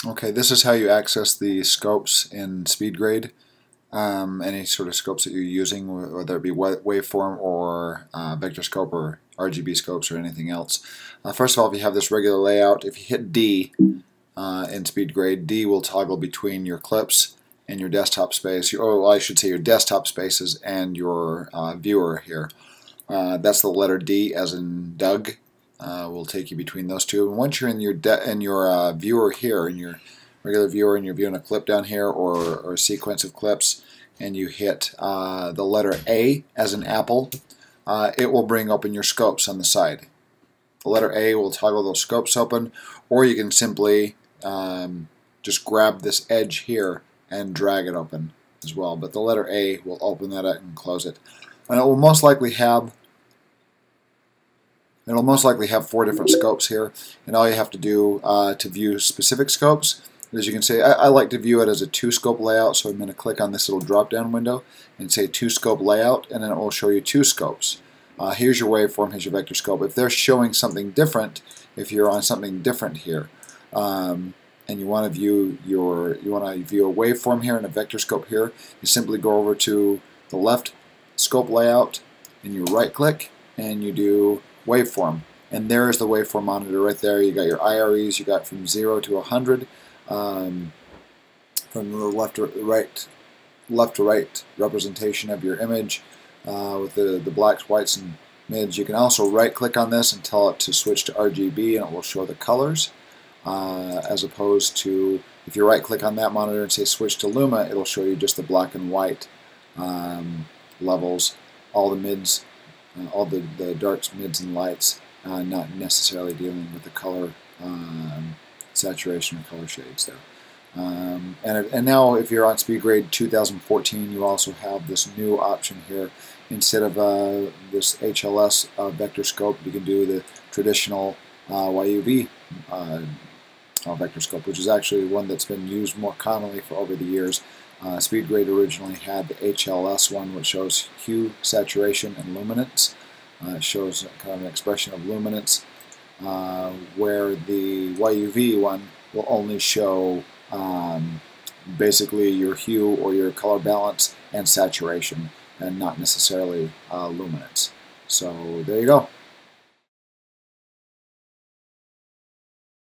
Okay, this is how you access the scopes in SpeedGrade. Any sort of scopes that you're using, whether it be waveform or vector scope or RGB scopes or anything else. First of all, if you have this regular layout, if you hit D in SpeedGrade, D will toggle between your clips and your desktop space. I should say your desktop spaces and your viewer here. That's the letter D as in Doug. Will take you between those two. And once you're in your viewer here, in your regular viewer, and you're viewing a clip down here or a sequence of clips, and you hit the letter A as in Apple, it will bring open your scopes on the side. The letter A will toggle those scopes open, or you can simply just grab this edge here and drag it open as well. But the letter A will open that up and close it. And it will most likely have four different scopes here, and all you have to do to view specific scopes, as you can see, I like to view it as a 2-scope layout, so I'm going to click on this little drop-down window and say 2-scope layout, and then it will show you 2 scopes. Here's your waveform, here's your vector scope. If they're showing something different, if you're on something different here, and you want to view a waveform here and a vector scope here, you simply go over to the left scope layout and you right-click and you do waveform, and there is the waveform monitor right there. You got your IREs, you got from 0 to 100, from the left to right representation of your image with the blacks, whites, and mids. You can also right click on this and tell it to switch to RGB, and it will show the colors, as opposed to if you right click on that monitor and say switch to Luma, it'll show you just the black and white levels, all the mids, all the darks, mids, and lights, not necessarily dealing with the color saturation or color shades there. And now if you're on SpeedGrade 2014, you also have this new option here. Instead of this HLS vector scope, you can do the traditional YUV vector scope, which is actually one that's been used more commonly for over the years. SpeedGrade originally had the HLS one, which shows hue, saturation, and luminance. It shows kind of an expression of luminance, where the YUV one will only show basically your hue or your color balance and saturation, and not necessarily luminance. So there you go.